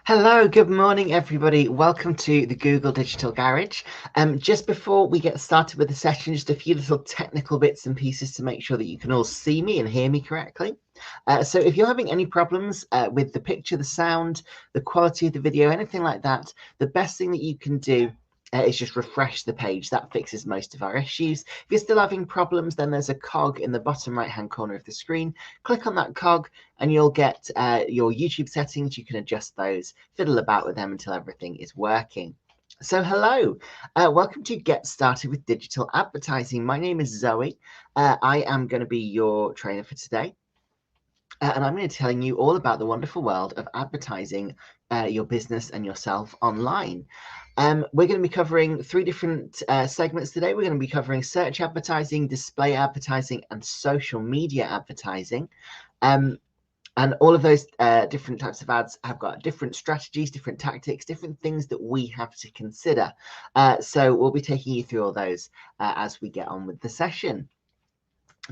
Hello, good morning, everybody. Welcome to the Google Digital Garage. Just before we get started with the session, just a few little technical bits and pieces to make sure that you can all see me and hear me correctly. So if you're having any problems with the picture, the sound, the quality of the video, anything like that, the best thing that you can do is just refresh the page. That fixes most of our issues. If you're still having problems, then there's a cog in the bottom right-hand corner of the screen. Click on that cog and you'll get your YouTube settings. You can adjust those, fiddle about with them until everything is working. So hello, welcome to Get Started with Digital Advertising. My name is Zoe. I am going to be your trainer for today. And I'm going to be telling you all about the wonderful world of advertising your business and yourself online. We're going to be covering three different segments today. We're going to be covering search advertising, display advertising, and social media advertising. And all of those different types of ads have got different strategies, different tactics, different things that we have to consider. So we'll be taking you through all those as we get on with the session.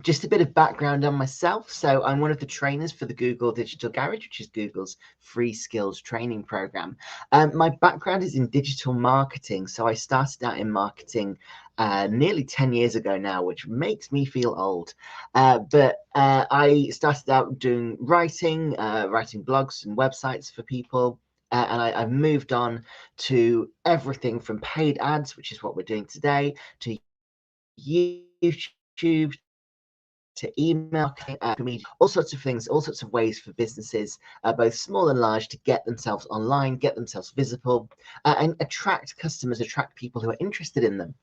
Just a bit of background on myself. So I'm one of the trainers for the Google Digital Garage, which is Google's free skills training program. My background is in digital marketing. So I started out in marketing nearly 10 years ago now, which makes me feel old. But I started out doing writing blogs and websites for people. And I've moved on to everything from paid ads, which is what we're doing today, to YouTube, to email, all sorts of things, all sorts of ways for businesses, both small and large, to get themselves online, get themselves visible, and attract customers, attract people who are interested in them.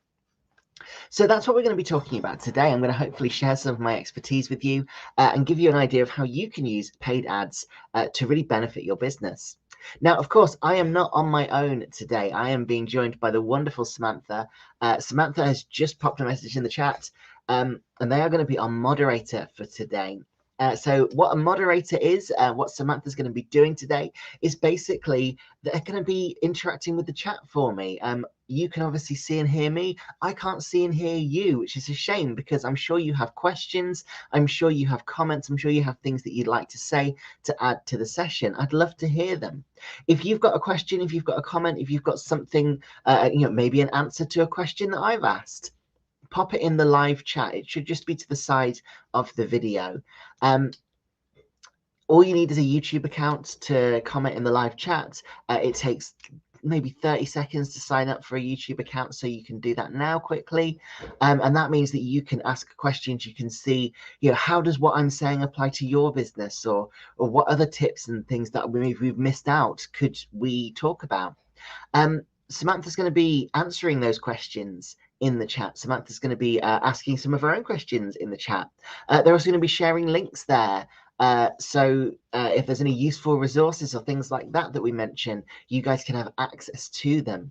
So that's what we're going to be talking about today. I'm going to hopefully share some of my expertise with you and give you an idea of how you can use paid ads to really benefit your business. Now, of course, I am not on my own today. I am being joined by the wonderful Samantha. Samantha has just popped a message in the chat, and they are going to be our moderator for today. So what a moderator is, what Samantha's going to be doing today is basically they're going to be interacting with the chat for me. You can obviously see and hear me. I can't see and hear you, which is a shame because I'm sure you have questions. I'm sure you have comments. I'm sure you have things that you'd like to say to add to the session. I'd love to hear them. If you've got a question, if you've got a comment, if you've got something, maybe an answer to a question that I've asked, pop it in the live chat. It should just be to the side of the video. All you need is a YouTube account to comment in the live chat. It takes maybe 30 seconds to sign up for a YouTube account, so you can do that now quickly. And that means that you can ask questions. You can see, how does what I'm saying apply to your business, or what other tips and things that we've missed out could we talk about? Samantha's going to be answering those questions in the chat. Samantha's going to be asking some of her own questions in the chat. They're also going to be sharing links there. So if there's any useful resources or things like that that we mention, you guys can have access to them.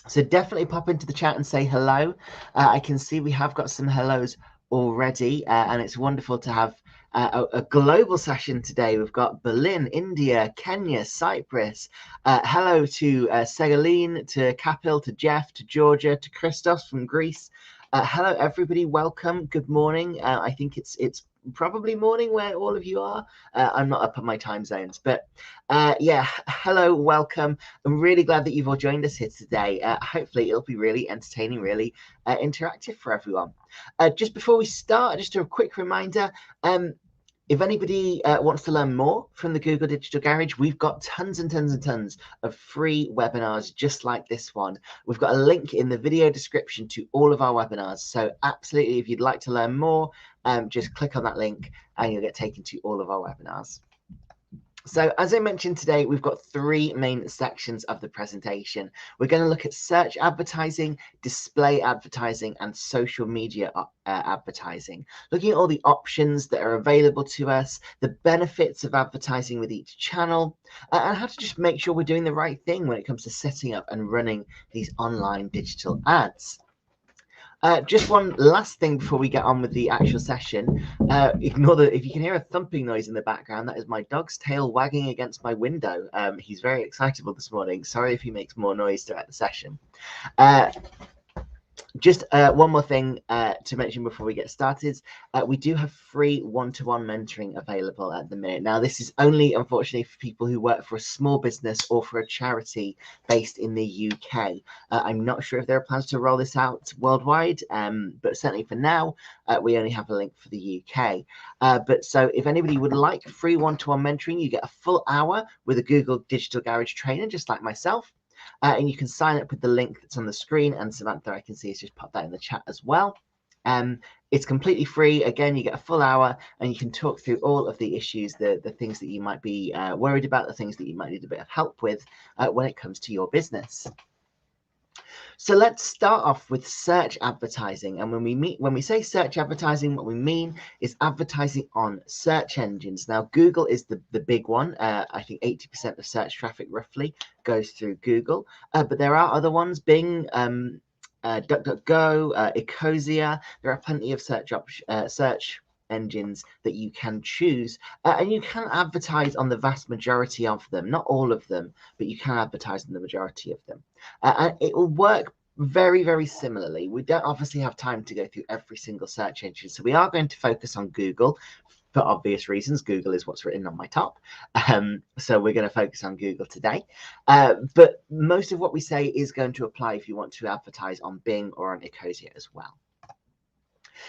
So definitely pop into the chat and say hello. I can see we have got some hellos already, and it's wonderful to have a global session today. We've got Berlin, India, Kenya, Cyprus. Hello to Segaline, to Kapil, to Jeff, to Georgia, to Christos from Greece. Hello, everybody. Welcome. Good morning. I think it's probably morning where all of you are. I'm not up on my time zones, but yeah, hello, welcome. I'm really glad that you've all joined us here today. Hopefully it'll be really entertaining, really interactive for everyone. Just before we start, just a quick reminder, if anybody wants to learn more from the Google Digital Garage, we've got tons and tons and tons of free webinars just like this one. We've got a link in the video description to all of our webinars. So absolutely, if you'd like to learn more, just click on that link and you'll get taken to all of our webinars. So as I mentioned today, we've got three main sections of the presentation. We're going to look at search advertising, display advertising, and social media advertising. Looking at all the options that are available to us, the benefits of advertising with each channel, and how to just make sure we're doing the right thing when it comes to setting up and running these online digital ads. Just one last thing before we get on with the actual session. If you can hear a thumping noise in the background, that is my dog's tail wagging against my window. He's very excitable this morning. Sorry if he makes more noise throughout the session. Just one more thing to mention before we get started. We do have free one-to-one mentoring available at the minute. Now, this is only, unfortunately, for people who work for a small business or for a charity based in the UK. I'm not sure if there are plans to roll this out worldwide, but certainly for now, we only have a link for the UK. But so if anybody would like free one-to-one mentoring, you get a full hour with a Google Digital Garage trainer, just like myself. And you can sign up with the link that's on the screen, and Samantha, I can see, has just popped that in the chat as well. It's completely free. Again, you get a full hour and you can talk through all of the issues, the things that you might be worried about, the things that you might need a bit of help with when it comes to your business. So let's start off with search advertising. And when we say search advertising, what we mean is advertising on search engines. Now, Google is the big one. I think 80% of search traffic roughly goes through Google. But there are other ones, Bing, DuckDuckGo, Ecosia. There are plenty of search engines that you can choose, and you can advertise on the vast majority of them, not all of them, but you can advertise on the majority of them, and it will work very, very similarly. We don't obviously have time to go through every single search engine, so we are going to focus on Google for obvious reasons. Google is what's written on my top, so we're going to focus on Google today, but most of what we say is going to apply if you want to advertise on Bing or on Ecosia as well.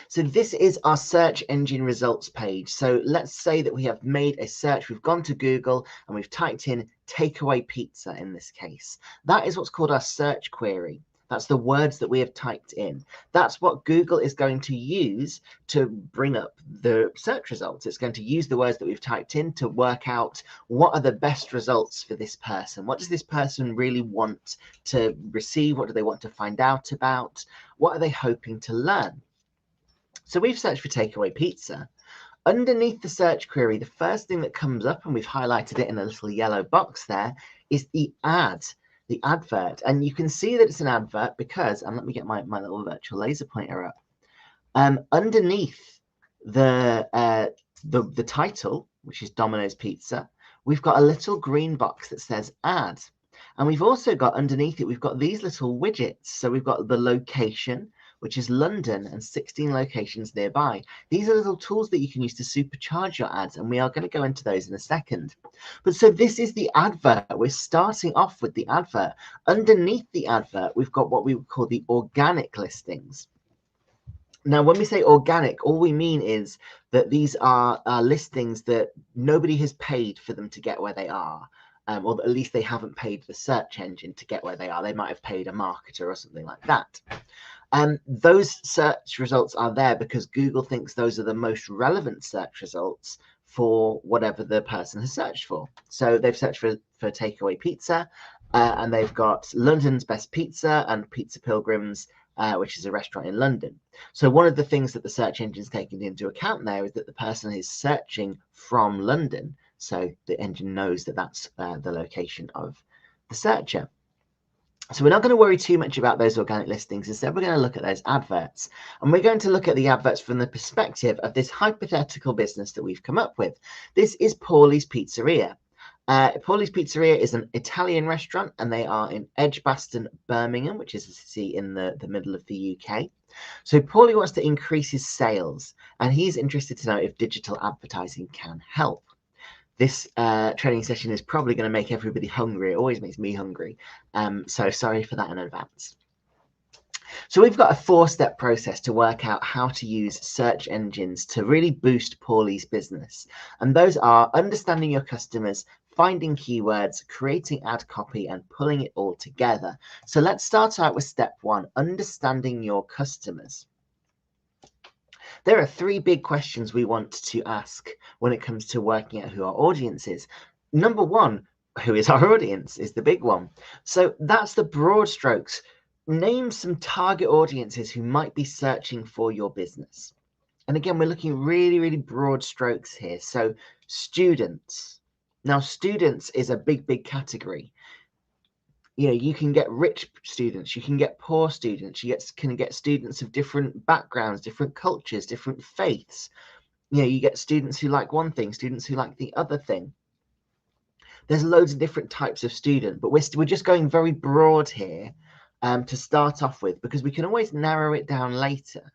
So this is our search engine results page. So let's say that we have made a search. We've gone to Google and we've typed in takeaway pizza in this case. That is what's called our search query. That's the words that we have typed in. That's what Google is going to use to bring up the search results. It's going to use the words that we've typed in to work out what are the best results for this person. What does this person really want to receive? What do they want to find out about? What are they hoping to learn? So we've searched for takeaway pizza. Underneath the search query, the first thing that comes up, and we've highlighted it in a little yellow box there, is the advert. And you can see that it's an advert because, and let me get my little virtual laser pointer up. Underneath the title, which is Domino's Pizza, we've got a little green box that says ad. And we've also got underneath it, we've got these little widgets. So we've got the location, which is London, and 16 locations nearby. These are little tools that you can use to supercharge your ads, and we are going to go into those in a second. But so this is the advert. We're starting off with the advert. Underneath the advert, we've got what we would call the organic listings. Now, when we say organic, all we mean is that these are listings that nobody has paid for them to get where they are. Or at least they haven't paid the search engine to get where they are. They might have paid a marketer or something like that. Those search results are there because Google thinks those are the most relevant search results for whatever the person has searched for. So they've searched for takeaway pizza, and they've got London's Best Pizza and Pizza Pilgrims, which is a restaurant in London. So one of the things that the search engine's taking into account there is that the person is searching from London. So the engine knows that that's the location of the searcher. So we're not going to worry too much about those organic listings. Instead, we're going to look at those adverts. And we're going to look at the adverts from the perspective of this hypothetical business that we've come up with. This is Paulie's Pizzeria. Paulie's Pizzeria is an Italian restaurant, and they are in Edgbaston, Birmingham, which is a city in the middle of the UK. So Paulie wants to increase his sales, and he's interested to know if digital advertising can help. This training session is probably going to make everybody hungry. It always makes me hungry. So sorry for that in advance. So we've got a 4-step process to work out how to use search engines to really boost Paulie's business. And those are understanding your customers, finding keywords, creating ad copy, and pulling it all together. So let's start out with step 1, understanding your customers. There are 3 big questions we want to ask when it comes to working out who our audience is. Number 1, who is our audience, is the big one. So that's the broad strokes. Name some target audiences who might be searching for your business. And again, we're looking at really, really broad strokes here. So students. Now, students is a big, big category. You know, you can get rich students, you can get poor students, you can get students of different backgrounds, different cultures, different faiths. You know, you get students who like one thing, students who like the other thing. There's loads of different types of student, but we're just going very broad here to start off with, because we can always narrow it down later.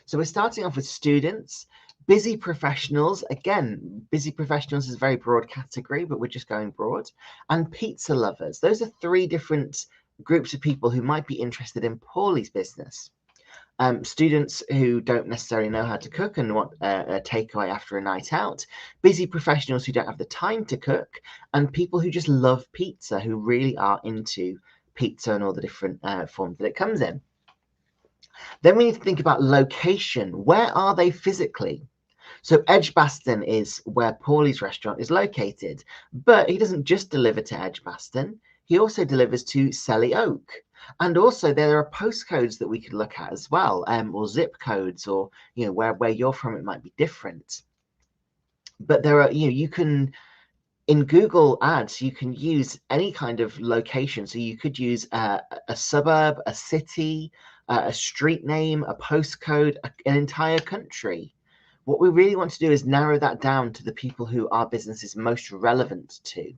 So we're starting off with students, busy professionals. Again, busy professionals is a very broad category, but we're just going broad. And pizza lovers. Those are three different groups of people who might be interested in Paulie's business. Students who don't necessarily know how to cook and want a takeaway after a night out, busy professionals who don't have the time to cook, and people who just love pizza, who really are into pizza and all the different forms that it comes in. Then we need to think about location. Where are they physically? So Edgbaston is where Paulie's restaurant is located, but he doesn't just deliver to Edgbaston. He also delivers to Selly Oak. And also there are postcodes that we could look at as well, or zip codes, or where you're from, it might be different. But there are, you can, in Google Ads, you can use any kind of location. So you could use a suburb, a city, a street name, a postcode, an entire country. What we really want to do is narrow that down to the people who our business is most relevant to.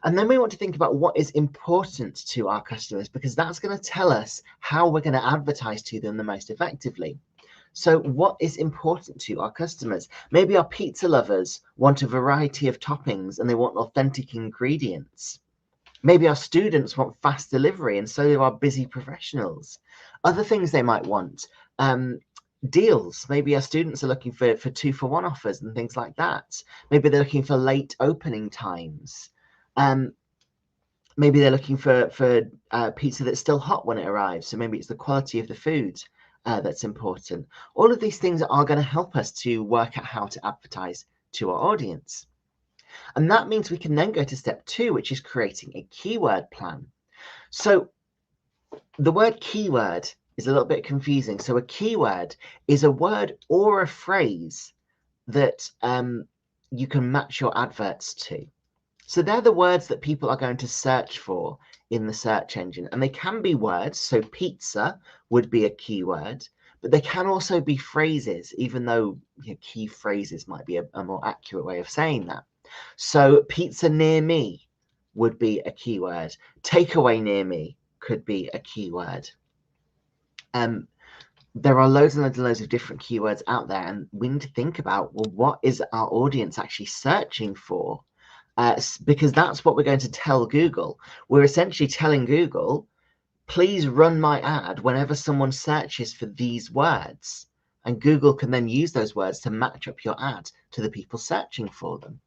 And then we want to think about what is important to our customers, because that's going to tell us how we're going to advertise to them the most effectively. So what is important to our customers? Maybe our pizza lovers want a variety of toppings and they want authentic ingredients. Maybe our students want fast delivery, and so do our busy professionals. Other things they might want, deals. Maybe our students are looking for 2-for-1 offers and things like that. Maybe they're looking for late opening times. Maybe they're looking for pizza that's still hot when it arrives. So maybe it's the quality of the food that's important. All of these things are going to help us to work out how to advertise to our audience. And that means we can then go to step 2, which is creating a keyword plan. So the word keyword is a little bit confusing. So a keyword is a word or a phrase that you can match your adverts to. So they're the words that people are going to search for in the search engine. And they can be words. So pizza would be a keyword, but they can also be phrases, even though key phrases might be a more accurate way of saying that. So pizza near me would be a keyword. Takeaway near me could be a keyword. There are loads and loads of different keywords out there, and we need to think about, well, what is our audience actually searching for? Because that's what we're going to tell Google. We're essentially telling Google, please run my ad whenever someone searches for these words. And Google can then use those words to match up your ad to the people searching for them.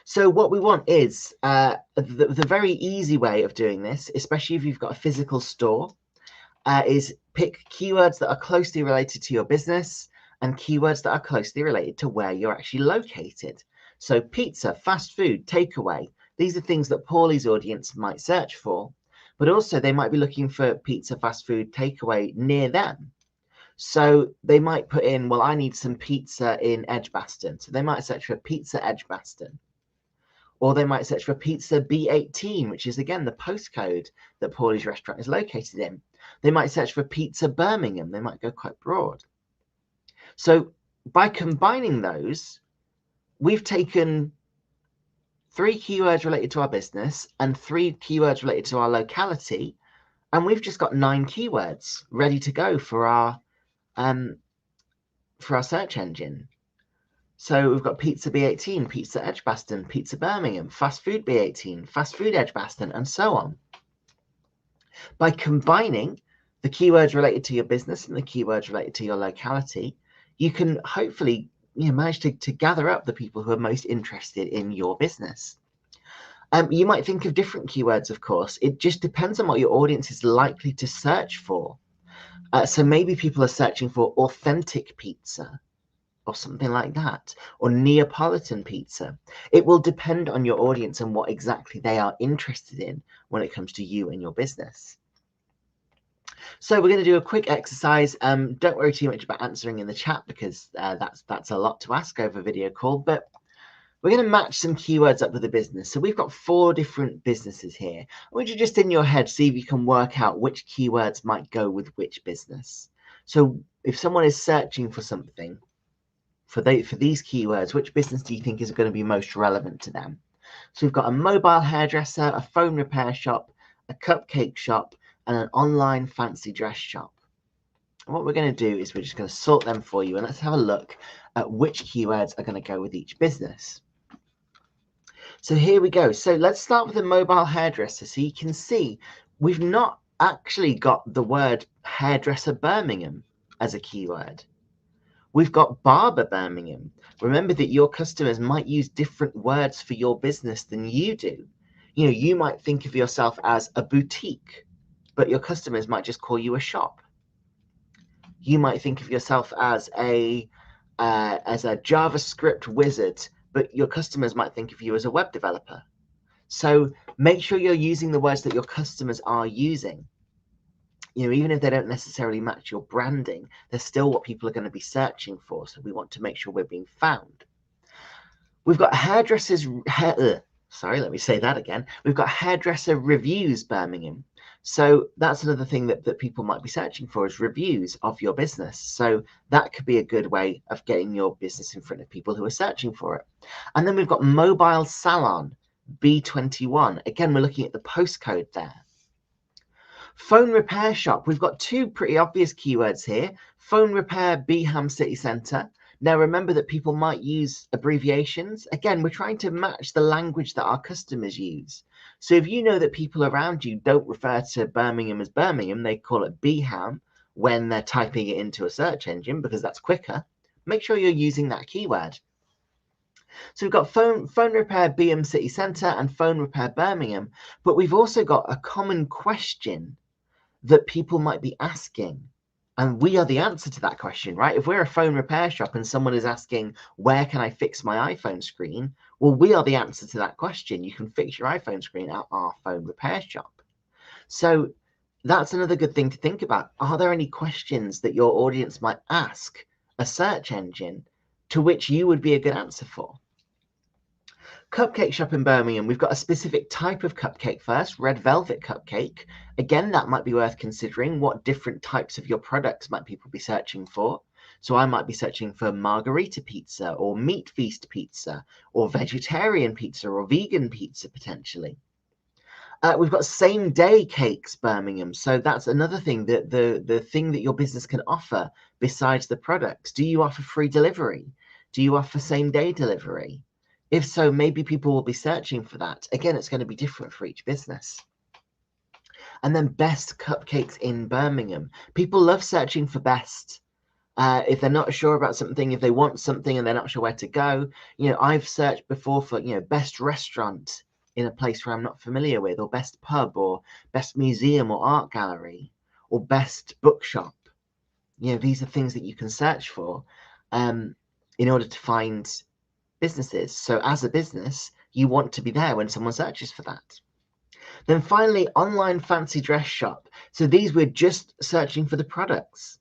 So what we want is the very easy way of doing this, especially if you've got a physical store, is pick keywords that are closely related to your business and keywords that are closely related to where you're actually located. So pizza, fast food, takeaway, these are things that Paulie's audience might search for, but also they might be looking for pizza, fast food, takeaway near them. So they might put in, well, I need some pizza in Edgbaston. So they might search for pizza Edgbaston. Or they might search for pizza B18, which is, again, the postcode that Paulie's restaurant is located in. They might search for pizza Birmingham. They might go quite broad. So by combining those, we've taken 3 keywords related to our business and 3 keywords related to our locality, and we've just got 9 keywords ready to go for our search engine. So we've got pizza B18, pizza Edgbaston, pizza Birmingham, fast food B18, fast food Edgbaston, and so on. By combining the keywords related to your business and the keywords related to your locality, you can hopefully manage to gather up the people who are most interested in your business. You might think of different keywords, of course. It just depends on what your audience is likely to search for. So maybe people are searching for authentic pizza or something like that, or Neapolitan pizza. It will depend on your audience and what exactly they are interested in when it comes to you and your business. So we're going to do a quick exercise. Don't worry too much about answering in the chat, because that's a lot to ask over a video call, but we're going to match some keywords up with the business. So we've got 4 different businesses here. I want you to just in your head see if you can work out which keywords might go with which business. So if someone is searching for something for these keywords, which business do you think is going to be most relevant to them? So we've got a mobile hairdresser, a phone repair shop, a cupcake shop, and an online fancy dress shop. And what we're going to do is we're just going to sort them for you, and let's have a look at which keywords are going to go with each business. So here we go. So let's start with a mobile hairdresser. So you can see we've not actually got the word hairdresser Birmingham as a keyword. We've got barber Birmingham. Remember that your customers might use different words for your business than you do. You know, you might think of yourself as a boutique, but your customers might just call you a shop. You might think of yourself as a JavaScript wizard, but your customers might think of you as a web developer. So make sure you're using the words that your customers are using. You know, even if they don't necessarily match your branding, they're still what people are going to be searching for. So we want to make sure we're being found. We've got let me say that again. We've got hairdresser reviews Birmingham. So that's another thing that people might be searching for, is reviews of your business. So that could be a good way of getting your business in front of people who are searching for it. And then we've got mobile salon B21. Again, we're looking at the postcode there. Phone repair shop. We've got two pretty obvious keywords here. Phone repair Beeham City Centre. Now remember that people might use abbreviations. Again, we're trying to match the language that our customers use. So if you know that people around you don't refer to Birmingham as Birmingham, they call it Beeham when they're typing it into a search engine because that's quicker, make sure you're using that keyword. So we've got phone repair Beeham City Centre and phone repair Birmingham, but we've also got a common question that people might be asking. And we are the answer to that question, right? If we're a phone repair shop and someone is asking, where can I fix my iPhone screen? Well, we are the answer to that question. You can fix your iPhone screen at our phone repair shop. So that's another good thing to think about. Are there any questions that your audience might ask a search engine to which you would be a good answer for? Cupcake shop in Birmingham, we've got a specific type of cupcake first, red velvet cupcake. Again, that might be worth considering. What different types of your products might people be searching for? So I might be searching for margarita pizza or meat feast pizza or vegetarian pizza or vegan pizza potentially. We've got same day cakes Birmingham. So that's another thing, that the thing that your business can offer besides the products. Do you offer free delivery? Do you offer same day delivery? If so, maybe people will be searching for that. Again, it's going to be different for each business. And then best cupcakes in Birmingham. People love searching for best. If they're not sure about something, if they want something and they're not sure where to go, you know, I've searched before for, you know, best restaurant in a place where I'm not familiar with, or best pub, or best museum or art gallery, or best bookshop. You know, these are things that you can search for in order to find businesses. So as a business, you want to be there when someone searches for that. Then finally, online fancy dress shop. So these, we're just searching for the products.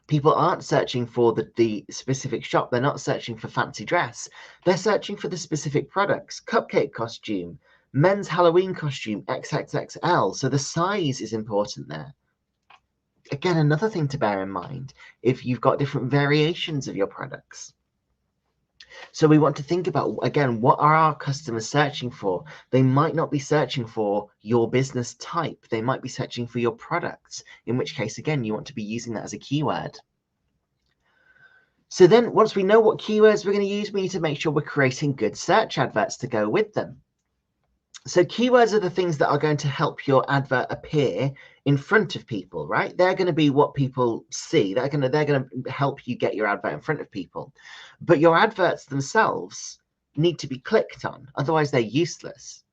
People aren't searching for the specific shop. They're not searching for fancy dress. They're searching for the specific products. Cupcake costume, men's Halloween costume, XXXL. So the size is important there. Again, another thing to bear in mind if you've got different variations of your products. So we want to think about, again, what are our customers searching for? They might not be searching for your business type. They might be searching for your products, in which case, again, you want to be using that as a keyword. So then once we know what keywords we're going to use, we need to make sure we're creating good search adverts to go with them. So keywords are the things that are going to help your advert appear in front of people, right? They're going to be what people see. They're going to help you get your advert in front of people. But your adverts themselves need to be clicked on. Otherwise, they're useless.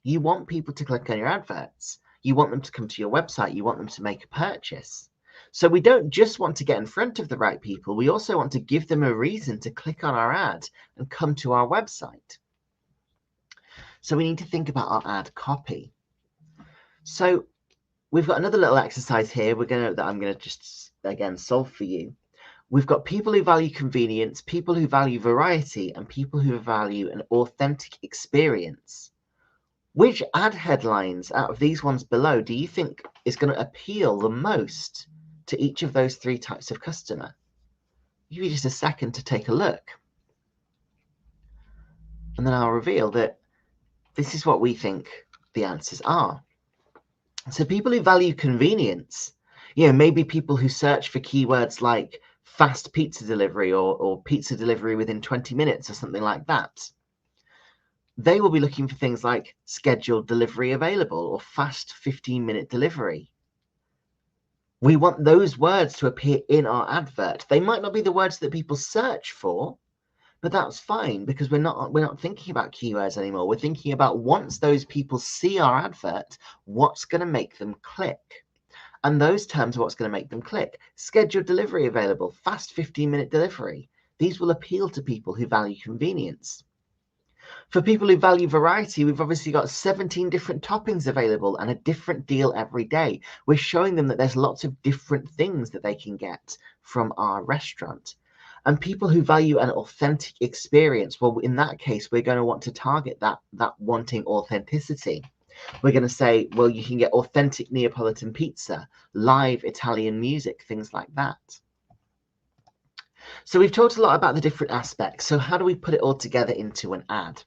You want people to click on your adverts. You want them to come to your website. You want them to make a purchase. So we don't just want to get in front of the right people. We also want to give them a reason to click on our ad and come to our website. So we need to think about our ad copy. So we've got another little exercise here that I'm going to just, again, solve for you. We've got people who value convenience, people who value variety, and people who value an authentic experience. Which ad headlines out of these ones below do you think is going to appeal the most to each of those three types of customer? I'll give you just a second to take a look. And then I'll reveal that this is what we think the answers are. So people who value convenience, maybe people who search for keywords like fast pizza delivery or pizza delivery within 20 minutes or something like that, they will be looking for things like scheduled delivery available or fast 15-minute delivery. We want those words to appear in our advert. They might not be the words that people search for, but that's fine because we're not thinking about keywords anymore. We're thinking about once those people see our advert, what's going to make them click. And those terms are what's going to make them click. Scheduled delivery available, fast 15-minute delivery. These will appeal to people who value convenience. For people who value variety, we've obviously got 17 different toppings available and a different deal every day. We're showing them that there's lots of different things that they can get from our restaurant. And people who value an authentic experience, well, in that case, we're going to want to target that wanting authenticity. We're going to say, well, you can get authentic Neapolitan pizza, live Italian music, things like that. So we've talked a lot about the different aspects. So how do we put it all together into an ad?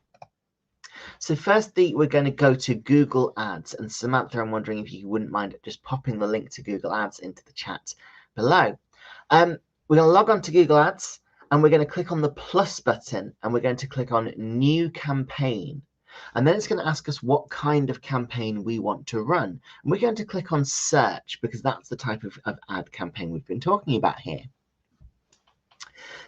So firstly, we're going to go to Google Ads. And Samantha, I'm wondering if you wouldn't mind just popping the link to Google Ads into the chat below. We're going to log on to Google Ads and we're going to click on the plus button and we're going to click on New Campaign. And then it's going to ask us what kind of campaign we want to run. And we're going to click on Search because that's the type of ad campaign we've been talking about here.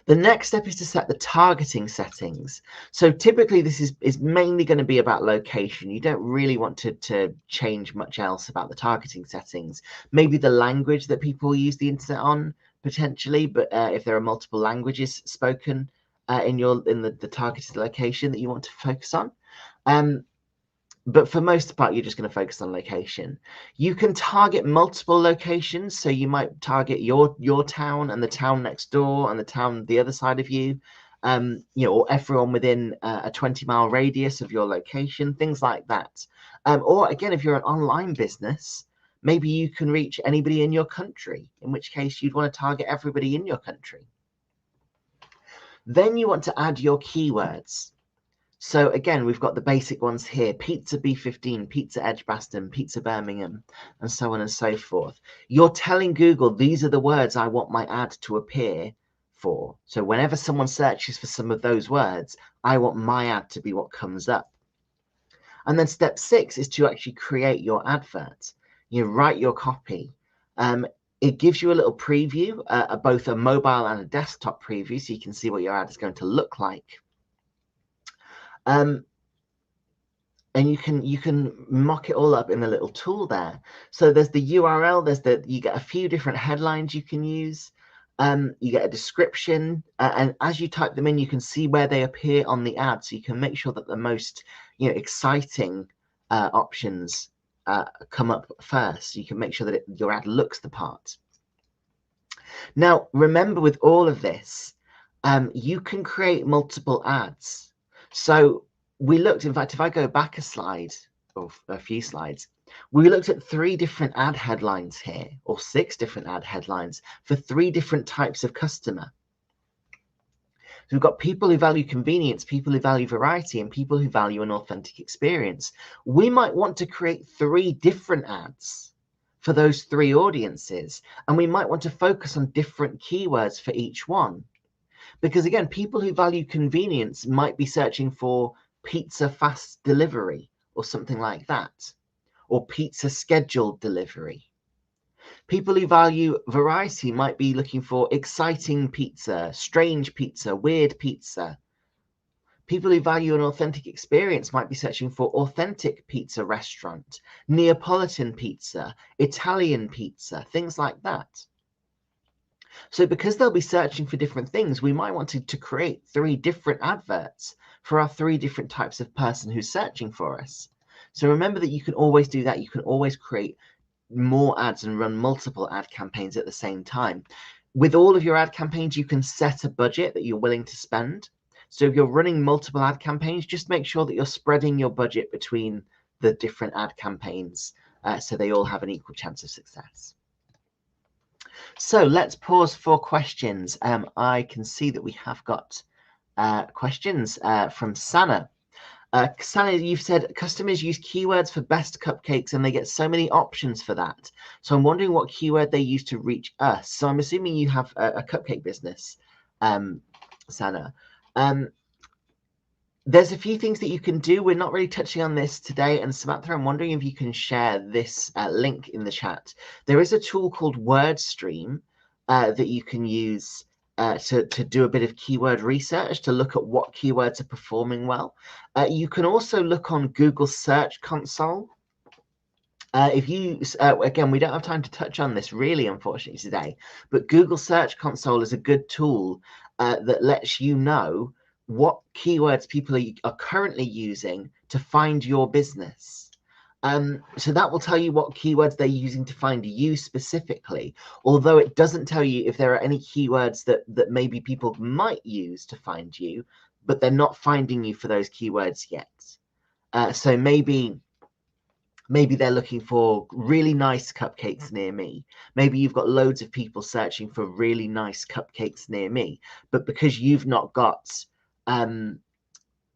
The next step is to set the targeting settings. So typically this is mainly going to be about location. You don't really want to change much else about the targeting settings. Maybe the language that people use the internet on, potentially, but if there are multiple languages spoken in the targeted location that you want to focus on. But for most part, you're just going to focus on location. You can target multiple locations. So you might target your town and the town next door and the town the other side of you, or everyone within a 20-mile radius of your location, things like that. Or again, if you're an online business, maybe you can reach anybody in your country, in which case you'd want to target everybody in your country. Then you want to add your keywords. So again, we've got the basic ones here: pizza B15, pizza Edgbaston, pizza Birmingham, and so on and so forth. You're telling Google, these are the words I want my ad to appear for. So whenever someone searches for some of those words, I want my ad to be what comes up. And then step 6 is to actually create your advert. You write your copy. It gives you a little preview, both a mobile and a desktop preview, so you can see what your ad is going to look like. And you can mock it all up in the little tool there. So there's the URL, you get a few different headlines you can use. You get a description, and as you type them in, you can see where they appear on the ad. So you can make sure that the most exciting options come up first. So you can make sure that your ad looks the part. Now, remember, with all of this, you can create multiple ads. So we looked, in fact, if I go back a slide or a few slides, we looked at 3 different ad headlines here, or 6 different ad headlines for 3 different types of customer. So we've got people who value convenience, people who value variety, and people who value an authentic experience. We might want to create 3 different ads for those 3 audiences, and we might want to focus on different keywords for each one. Because again, people who value convenience might be searching for pizza fast delivery or something like that, or pizza scheduled delivery. People who value variety might be looking for exciting pizza, strange pizza, weird pizza. People who value an authentic experience might be searching for authentic pizza restaurant, Neapolitan pizza, Italian pizza, things like that. So because they'll be searching for different things, we might want to create 3 different adverts for our 3 different types of person who's searching for us. So remember that you can always do that. You can always create more ads and run multiple ad campaigns at the same time. With all of your ad campaigns, you can set a budget that you're willing to spend. So if you're running multiple ad campaigns, just make sure that you're spreading your budget between the different ad campaigns so they all have an equal chance of success. So let's pause for questions. I can see that we have got questions from Sana. Sally, you've said customers use keywords for best cupcakes and they get so many options for that. So I'm wondering what keyword they use to reach us. So I'm assuming you have a cupcake business, Sana. There's a few things that you can do. We're not really touching on this today. And Samantha, I'm wondering if you can share this link in the chat. There is a tool called WordStream that you can use to do a bit of keyword research, to look at what keywords are performing well. You can also look on Google Search Console. If you, again, we don't have time to touch on this really, unfortunately, today, but Google Search Console is a good tool that lets you know what keywords people are currently using to find your business. So that will tell you what keywords they're using to find you specifically, although it doesn't tell you if there are any keywords that maybe people might use to find you, but they're not finding you for those keywords yet. So maybe they're looking for really nice cupcakes near me. Maybe you've got loads of people searching for really nice cupcakes near me, but because you've not got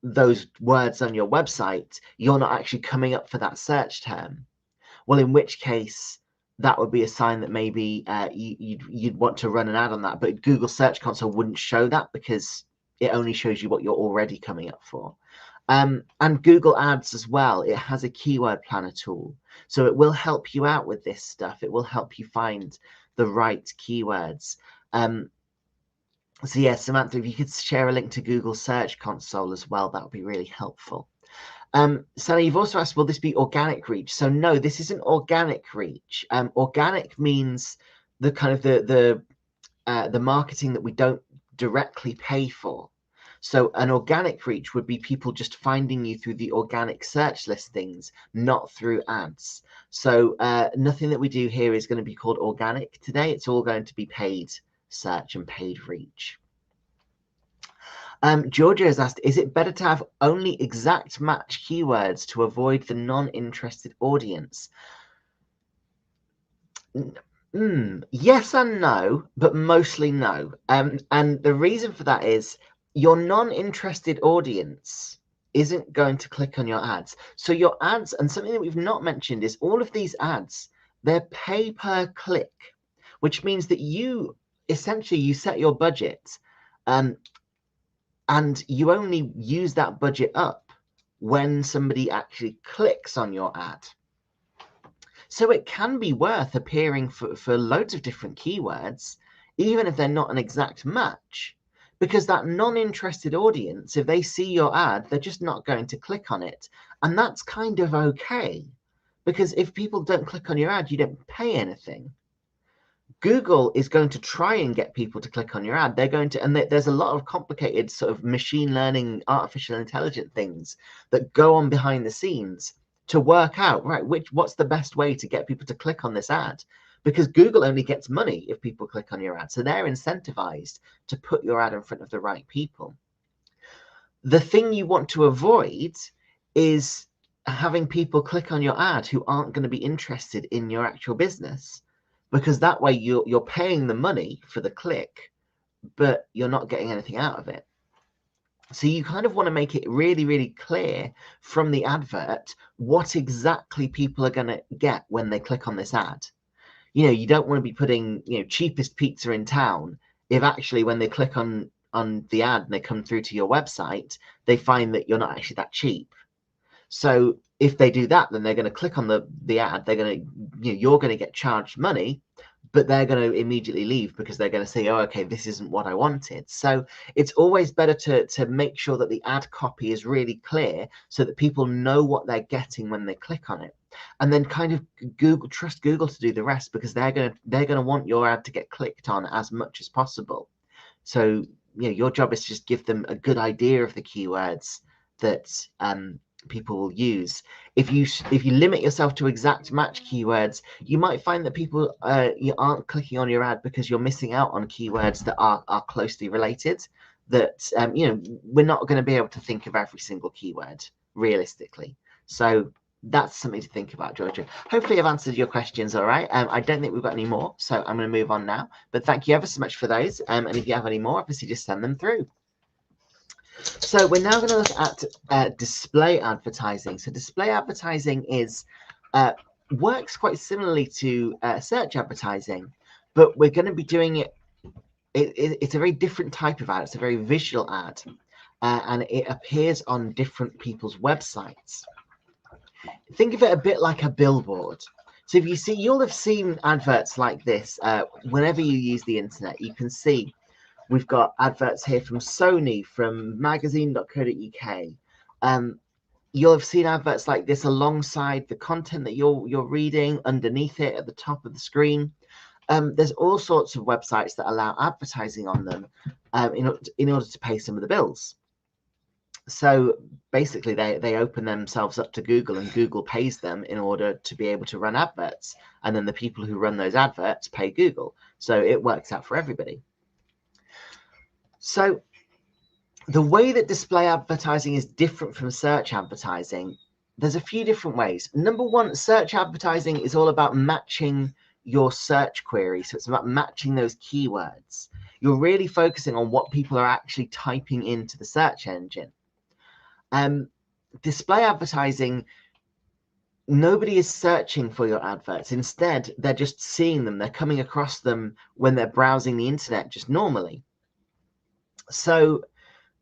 those words on your website, you're not actually coming up for that search term. Well, in which case, that would be a sign that maybe you'd want to run an ad on that, but Google Search Console wouldn't show that because it only shows you what you're already coming up for. And Google Ads as well, it has a keyword planner tool. So it will help you out with this stuff. It will help you find the right keywords. So yeah, Samantha, if you could share a link to Google Search Console as well, that would be really helpful. Sally, you've also asked, will this be organic reach? So no, this isn't organic reach. Organic means the kind of the marketing that we don't directly pay for. So an organic reach would be people just finding you through the organic search listings, not through ads. So nothing that we do here is going to be called organic today. It's all going to be paid search and paid reach. Georgia has asked, is it better to have only exact match keywords to avoid the non-interested audience? Yes and no, but mostly no. And the reason for that is your non-interested audience isn't going to click on your ads. So your ads, and something that we've not mentioned is all of these ads, they're pay per click, which means that you essentially you set your budget and you only use that budget up when somebody actually clicks on your ad. So it can be worth appearing for loads of different keywords, even if they're not an exact match, because that non-interested audience, if they see your ad, they're just not going to click on it. And that's kind of okay, because if people don't click on your ad, you don't pay anything. Google is going to try and get people to click on your ad. They're going to, and there's a lot of complicated sort of machine learning, artificial intelligence things that go on behind the scenes to work out, right, what's the best way to get people to click on this ad? Because Google only gets money if people click on your ad. So they're incentivized to put your ad in front of the right people. The thing you want to avoid is having people click on your ad who aren't going to be interested in your actual business. Because that way you're paying the money for the click, but you're not getting anything out of it. So you kind of want to make it really, really clear from the advert what exactly people are going to get when they click on this ad. You know, you don't want to be putting, cheapest pizza in town if actually when they click on the ad and they come through to your website, they find that you're not actually that cheap. So if they do that, then they're going to click on the ad. They're going to, you're going to get charged money, but they're going to immediately leave because they're going to say, oh, okay, this isn't what I wanted. So it's always better to make sure that the ad copy is really clear so that people know what they're getting when they click on it. And then kind of trust Google to do the rest, because they're going to want your ad to get clicked on as much as possible. So your job is to just give them a good idea of the keywords that people will use. If you limit yourself to exact match keywords, you might find that people you aren't clicking on your ad because you're missing out on keywords that are closely related, that we're not going to be able to think of every single keyword realistically. So that's something to think about, Georgia. Hopefully I've answered your questions all right. I don't think we've got any more, so I'm going to move on now, but thank you ever so much for those, and if you have any more, obviously just send them through. So we're now going to look at display advertising. So display advertising is works quite similarly to search advertising, but we're going to be doing it. It's a very different type of ad. It's a very visual ad, and it appears on different people's websites. Think of it a bit like a billboard. So if you see, you'll have seen adverts like this whenever you use the internet. You can see we've got adverts here from Sony, from magazine.co.uk. You'll have seen adverts like this alongside the content that you're reading, underneath it at the top of the screen. There's all sorts of websites that allow advertising on them in order to pay some of the bills. So basically, they open themselves up to Google, and Google pays them in order to be able to run adverts. And then the people who run those adverts pay Google. So it works out for everybody. So the way that display advertising is different from search advertising, there's a few different ways. Number one, search advertising is all about matching your search query. So it's about matching those keywords. You're really focusing on what people are actually typing into the search engine. Display advertising, nobody is searching for your adverts. Instead, they're just seeing them. They're coming across them when they're browsing the internet just normally. So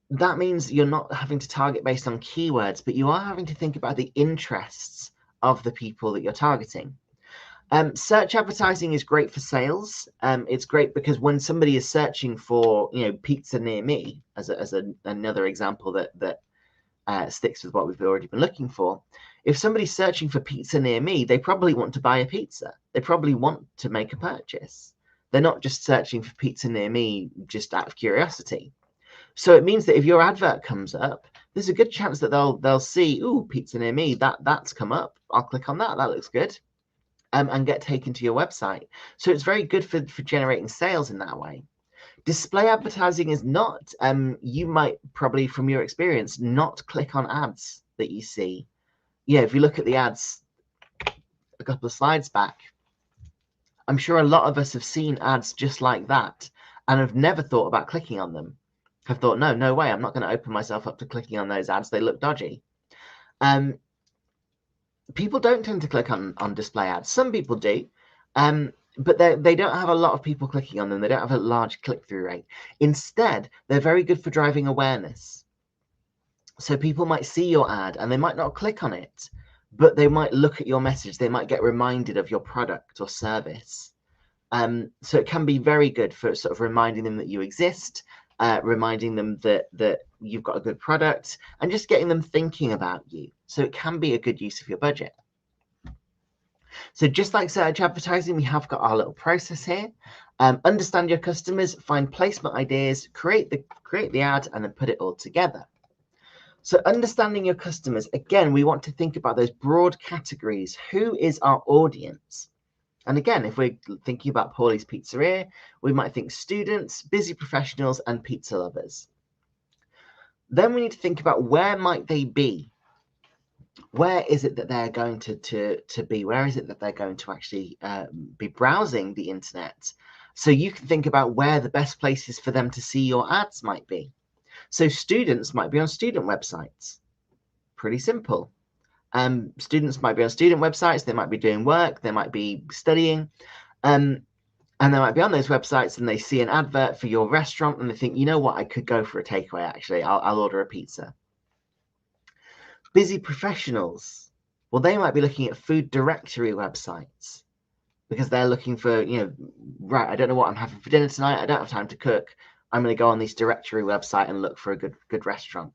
that means you're not having to target based on keywords, but you are having to think about the interests of the people that you're targeting. Search advertising is great for sales. It's great because when somebody is searching for, pizza near me, as another example that sticks with what we've already been looking for. If somebody's searching for pizza near me, they probably want to buy a pizza. They probably want to make a purchase. They're not just searching for pizza near me just out of curiosity. So it means that if your advert comes up, there's a good chance that they'll see, ooh, pizza near me, that's come up. I'll click on that. That looks good. And get taken to your website. So it's very good for generating sales in that way. Display advertising is not, you might probably, from your experience, not click on ads that you see. Yeah, if you look at the ads a couple of slides back, I'm sure a lot of us have seen ads just like that and have never thought about clicking on them. Have thought, no way, I'm not going to open myself up to clicking on those ads. They look dodgy. People don't tend to click on display ads. Some people do. But they don't have a lot of people clicking on them. They don't have a large click-through rate. Instead, they're very good for driving awareness. So people might see your ad and they might not click on it, but they might look at your message. They might get reminded of your product or service. So it can be very good for sort of reminding them that you exist, reminding them that you've got a good product, and just getting them thinking about you. So it can be a good use of your budget. So just like search advertising, we have got our little process here. Understand your customers, find placement ideas, create the ad, and then put it all together. So understanding your customers, again, we want to think about those broad categories. Who is our audience? And again, if we're thinking about Paulie's Pizzeria, we might think students, busy professionals, and pizza lovers. Then we need to think about where might they be? Where is it that they're going to be? Where is it that they're going to actually be browsing the internet? So you can think about where the best places for them to see your ads might be. So students might be on student websites. Pretty simple. Students might be on student websites. They might be doing work. They might be studying. And they might be on those websites and they see an advert for your restaurant and they think, you know what, I could go for a takeaway, actually. I'll order a pizza. Busy professionals, well, they might be looking at food directory websites because they're looking for, right, I don't know what I'm having for dinner tonight. I don't have time to cook. I'm going to go on this directory website and look for a good restaurant.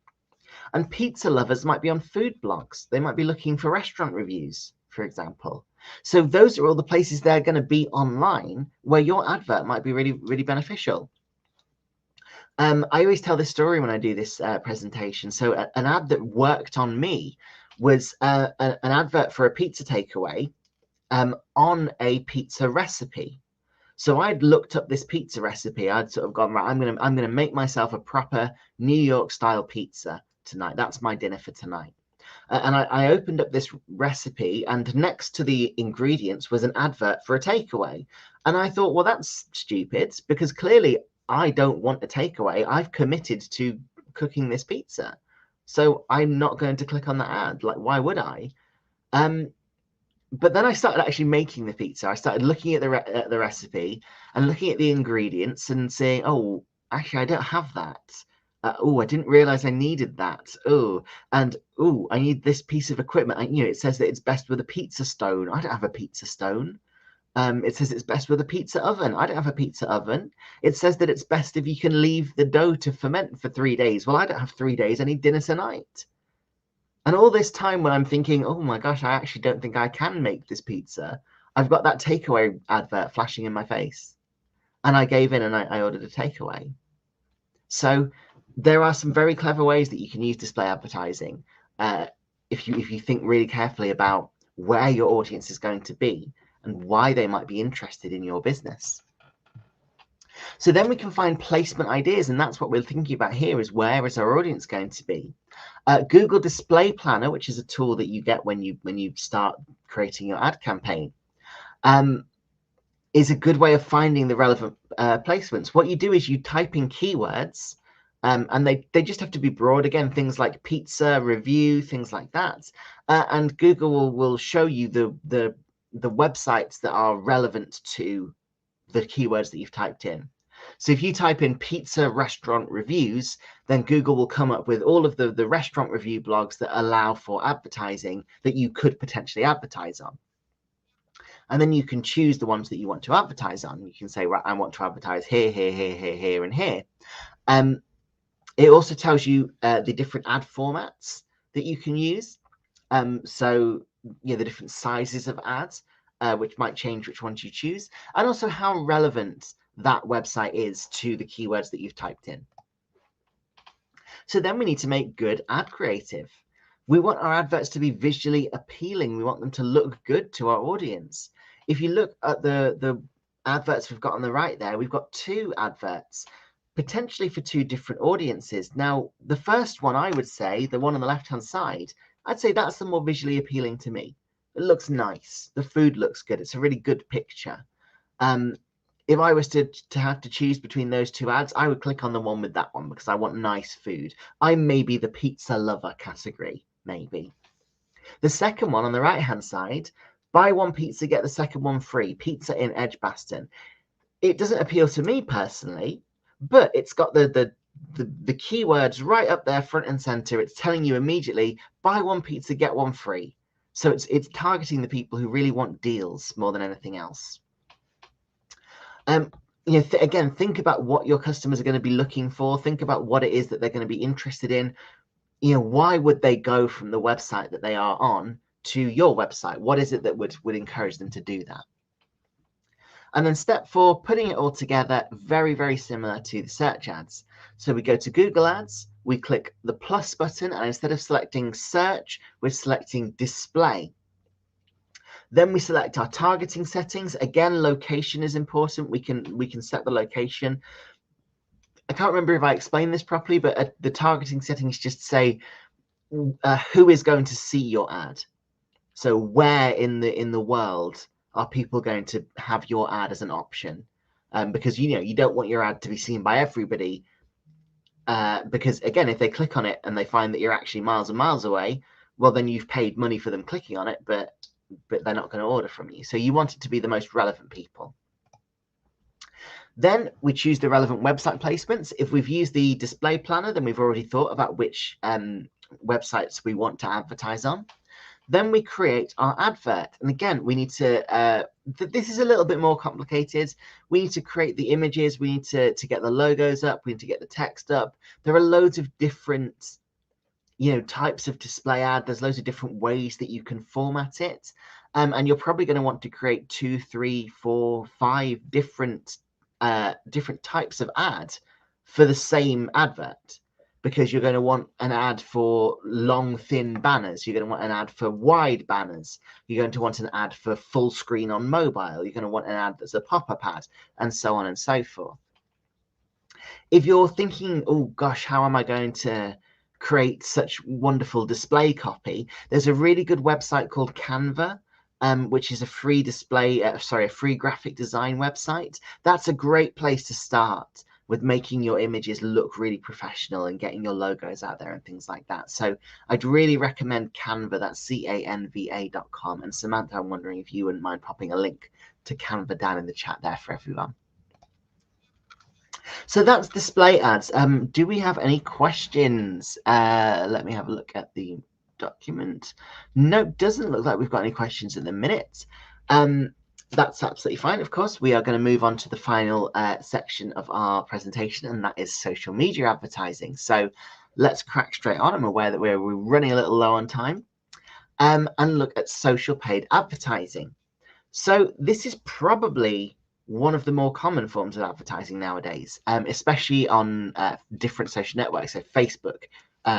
And pizza lovers might be on food blogs. They might be looking for restaurant reviews, for example. So those are all the places they're going to be online where your advert might be really, really beneficial. I always tell this story when I do this presentation. So an ad that worked on me was an advert for a pizza takeaway on a pizza recipe. So I'd looked up this pizza recipe. I'd sort of gone, right, I'm gonna make myself a proper New York style pizza tonight. That's my dinner for tonight. And I opened up this recipe, and next to the ingredients was an advert for a takeaway. And I thought, well, that's stupid because clearly I don't want a takeaway. I've committed to cooking this pizza. So I'm not going to click on that ad. Like, why would I? But then I started actually making the pizza. I started looking at the recipe and looking at the ingredients and saying, oh, actually, I don't have that. Oh, I didn't realize I needed that. Oh, and oh, I need this piece of equipment. It says that it's best with a pizza stone. I don't have a pizza stone. It says it's best with a pizza oven. I don't have a pizza oven. It says that it's best if you can leave the dough to ferment for 3 days. Well, I don't have 3 days. I need dinner tonight. And all this time when I'm thinking, oh my gosh, I actually don't think I can make this pizza, I've got that takeaway advert flashing in my face. And I gave in and I ordered a takeaway. So there are some very clever ways that you can use display advertising if you think really carefully about where your audience is going to be and why they might be interested in your business. So then we can find placement ideas, and that's what we're thinking about here, is where is our audience going to be? Google Display Planner, which is a tool that you get when you start creating your ad campaign, is a good way of finding the relevant placements. What you do is you type in keywords, and they just have to be broad. Again, things like pizza, review, things like that. And Google will show you the websites that are relevant to the keywords that you've typed in. So if you type in pizza restaurant reviews, then Google will come up with all of the restaurant review blogs that allow for advertising that you could potentially advertise on. And then you can choose the ones that you want to advertise on. You can say, right, I want to advertise here, here, here, here, here, and here. It also tells you the different ad formats that you can use. So the different sizes of ads, which might change which ones you choose, and also how relevant that website is to the keywords that you've typed in. So then we need to make good ad creative. We want our adverts to be visually appealing. We want them to look good to our audience. If you look at the adverts we've got on the right there, we've got 2 adverts, potentially for 2 different audiences. Now, the first one, I would say, the one on the left-hand side, I'd say that's the more visually appealing to me. It looks nice. The food looks good. It's a really good picture. If I was to have to choose between those 2 ads, I would click on the one with that one because I want nice food. I'm maybe the pizza lover category, maybe. The second one on the right-hand side, buy 1 pizza, get the second one free, pizza in Edgbaston. It doesn't appeal to me personally, but it's got the keywords right up there front and center. It's telling you immediately, buy 1 pizza, get 1 free. So it's targeting the people who really want deals more than anything else. Again, think about what your customers are going to be looking for. Think about what it is that they're going to be interested in. Why would they go from the website that they are on to your website? What is it that would encourage them to do that? And then step 4, putting it all together, very, very similar to the search ads. So we go to Google Ads, we click the plus button, and instead of selecting search, we're selecting display. Then we select our targeting settings. Again, location is important. We can set the location. I can't remember if I explained this properly, but the targeting settings just say who is going to see your ad. So where in the world are people going to have your ad as an option? Because you don't want your ad to be seen by everybody. Because again, if they click on it and they find that you're actually miles and miles away, well, then you've paid money for them clicking on it, but they're not going to order from you. So you want it to be the most relevant people. Then we choose the relevant website placements. If we've used the display planner, then we've already thought about which websites we want to advertise on. Then we create our advert. And again, we need to, this is a little bit more complicated. We need to create the images. We need to get the logos up. We need to get the text up. There are loads of different types of display ad. There's loads of different ways that you can format it. And you're probably going to want to create 2, 3, 4, 5 different types of ad for the same advert, because you're going to want an ad for long, thin banners. You're going to want an ad for wide banners. You're going to want an ad for full screen on mobile. You're going to want an ad that's a pop-up ad, and so on and so forth. If you're thinking, oh gosh, how am I going to create such wonderful display copy? There's a really good website called Canva, which is a free display, a free graphic design website. That's a great place to start. with making your images look really professional and getting your logos out there and things like that. So I'd really recommend Canva. That's canva.com. And Samantha, I'm wondering if you wouldn't mind popping a link to Canva down in the chat there for everyone. So that's display ads. Do we have any questions? Let me have a look at the document. No, doesn't look like we've got any questions at the minute. That's absolutely fine. Of course, we are going to move on to the final section of our presentation, and that is social media advertising. So let's crack straight on. I'm aware that we're running a little low on time. And look at social paid advertising. So this is probably one of the more common forms of advertising nowadays, especially on different social networks. So Facebook,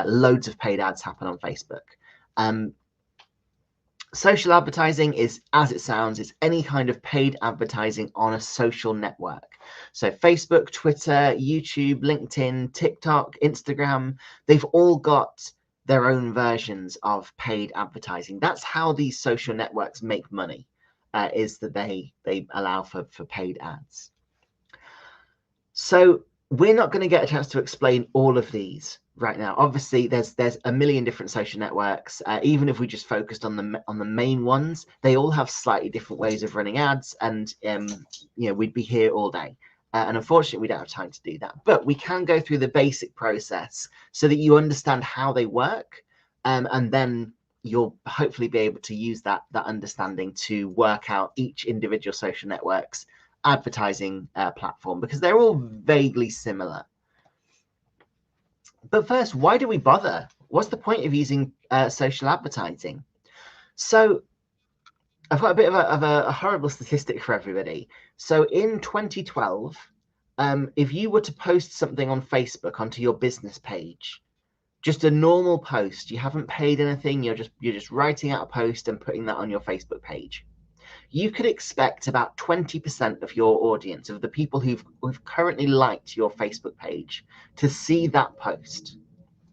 loads of paid ads happen on Facebook. Social advertising is, as it sounds, it's any kind of paid advertising on a social network. So Facebook, Twitter, YouTube, LinkedIn, TikTok, Instagram, they've all got their own versions of paid advertising. That's how these social networks make money, is that they allow for paid ads. So we're not going to get a chance to explain all of these right now. Obviously, there's a million different social networks. Even if we just focused on the main ones, they all have slightly different ways of running ads, and we'd be here all day. And unfortunately, we don't have time to do that. But we can go through the basic process so that you understand how they work, and then you'll hopefully be able to use that understanding to work out each individual social network's advertising platform, because they're all vaguely similar. But first, why do we bother? What's the point of using social advertising? So I've got a bit of a horrible statistic for everybody. So in 2012, if you were to post something on Facebook onto your business page, just a normal post, you haven't paid anything, you're just writing out a post and putting that on your Facebook page, you could expect about 20% of your audience, of the people who've currently liked your Facebook page, to see that post.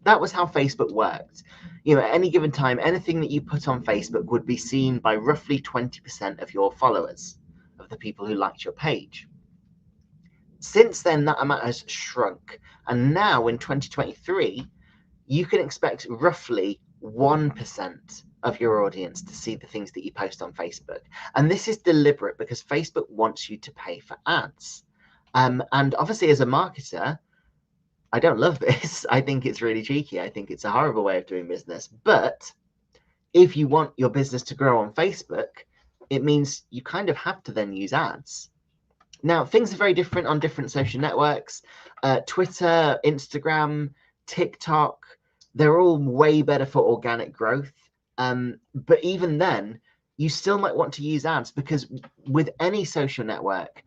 That was how Facebook worked. At any given time, anything that you put on Facebook would be seen by roughly 20% of your followers, of the people who liked your page. Since then, that amount has shrunk. And now in 2023, you can expect roughly 1% of your audience to see the things that you post on Facebook. And this is deliberate because Facebook wants you to pay for ads. And obviously, as a marketer, I don't love this. I think it's really cheeky. I think it's a horrible way of doing business. But if you want your business to grow on Facebook, it means you kind of have to then use ads. Now, things are very different on different social networks. Twitter, Instagram, TikTok, they're all way better for organic growth. But even then, you still might want to use ads, because with any social network,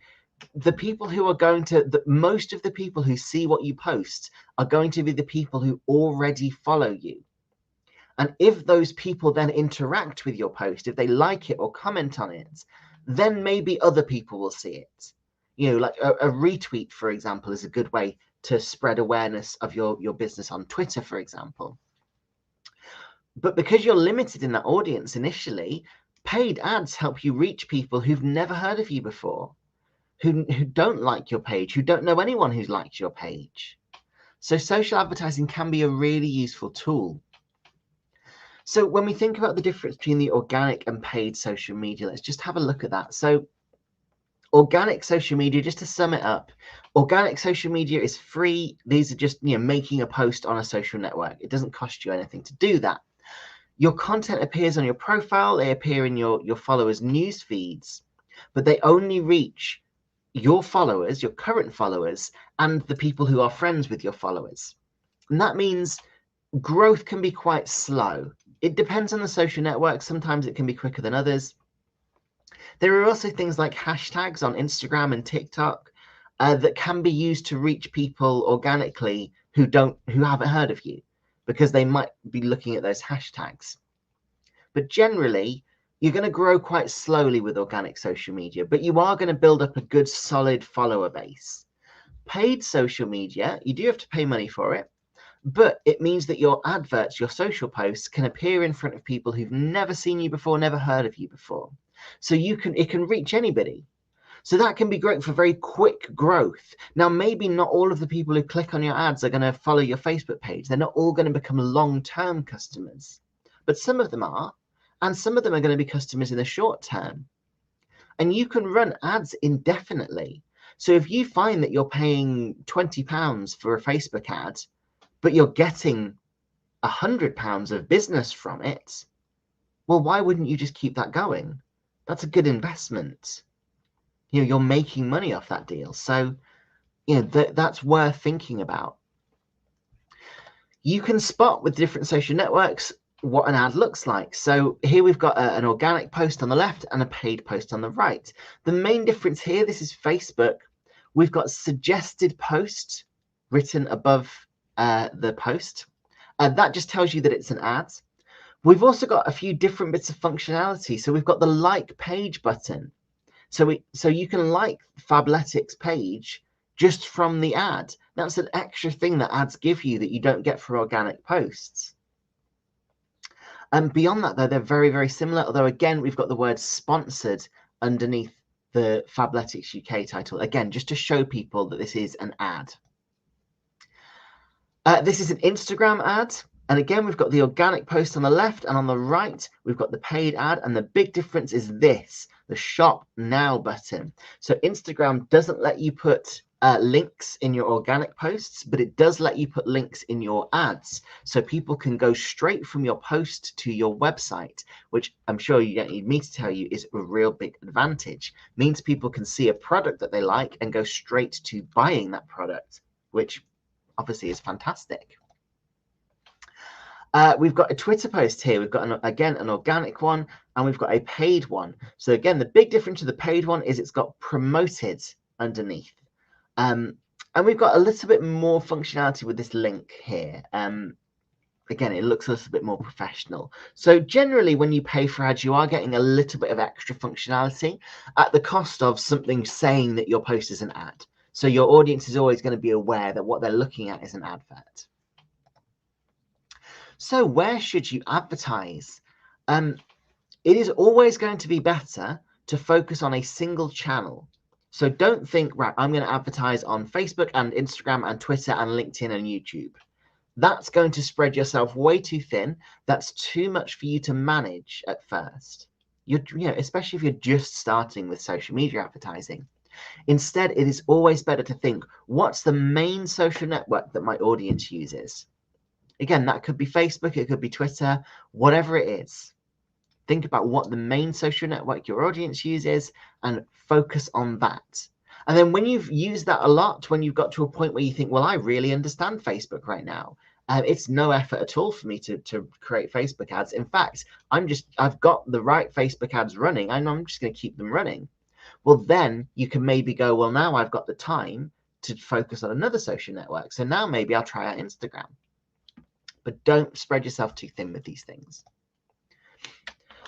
the people who are going to, most of the people who see what you post are going to be the people who already follow you. And if those people then interact with your post, if they like it or comment on it, then maybe other people will see it. Like a retweet, for example, is a good way to spread awareness of your business on Twitter, for example. But because you're limited in that audience initially, paid ads help you reach people who've never heard of you before, who don't like your page, who don't know anyone who's liked your page. So social advertising can be a really useful tool. So when we think about the difference between the organic and paid social media, let's just have a look at that. So organic social media, just to sum it up, organic social media is free. These are just making a post on a social network. It doesn't cost you anything to do that. Your content appears on your profile, they appear in your followers' news feeds, but they only reach your followers, your current followers, and the people who are friends with your followers. And that means growth can be quite slow. It depends on the social network. Sometimes it can be quicker than others. There are also things like hashtags on Instagram and TikTok that can be used to reach people organically who haven't heard of you, because they might be looking at those hashtags. But generally, you're going to grow quite slowly with organic social media, but you are going to build up a good solid follower base. Paid social media, you do have to pay money for it, but it means that your adverts, your social posts, can appear in front of people who've never seen you before, never heard of you before. So it can reach anybody. So that can be great for very quick growth. Now, maybe not all of the people who click on your ads are going to follow your Facebook page. They're not all going to become long-term customers, but some of them are, and some of them are going to be customers in the short term. And you can run ads indefinitely. So if you find that you're paying £20 for a Facebook ad, but you're getting £100 of business from it, well, why wouldn't you just keep that going? That's a good investment. You know, you're making money off that deal. So, you know, that's worth thinking about. You can spot with different social networks what an ad looks like. So here we've got an organic post on the left and a paid post on the right. The main difference here, this is Facebook. We've got suggested post written above the post. And that just tells you that it's an ad. We've also got a few different bits of functionality. So we've got the like page button. So you can like Fabletics page just from the ad. That's an extra thing that ads give you that you don't get for organic posts. And beyond that, though, they're very, very similar. Although, again, we've got the word sponsored underneath the Fabletics UK title. Again, just to show people that this is an ad. This is an Instagram ad. And again, we've got the organic post on the left, and on the right, we've got the paid ad. And the big difference is this, the Shop Now button. So Instagram doesn't let you put links in your organic posts, but it does let you put links in your ads. So people can go straight from your post to your website, which I'm sure you don't need me to tell you is a real big advantage. Means people can see a product that they like and go straight to buying that product, which obviously is fantastic. We've got a Twitter post here. We've got, again, an organic one, and we've got a paid one. So again, the big difference to the paid one is it's got promoted underneath. And we've got a little bit more functionality with this link here. Again, it looks a little bit more professional. So generally, when you pay for ads, you are getting a little bit of extra functionality at the cost of something saying that your post is an ad. So your audience is always going to be aware that what they're looking at is an advert. So where should you advertise? It is always going to be better to focus on a single channel. So don't think, right, I'm going to advertise on Facebook and Instagram and Twitter and LinkedIn and YouTube. That's going to spread yourself way too thin. That's too much for you to manage at first. Especially if you're just starting with social media advertising. Instead, it is always better to think, what's the main social network that my audience uses? Again, that could be Facebook, it could be Twitter, whatever it is. Think about what the main social network your audience uses and focus on that. And then when you've used that a lot, when you've got to a point where you think, well, I really understand Facebook right now. It's no effort at all for me to create Facebook ads. In fact, I've got the right Facebook ads running and I'm just going to keep them running. Well, then you can maybe go, well, now I've got the time to focus on another social network. So now maybe I'll try out Instagram. But don't spread yourself too thin with these things.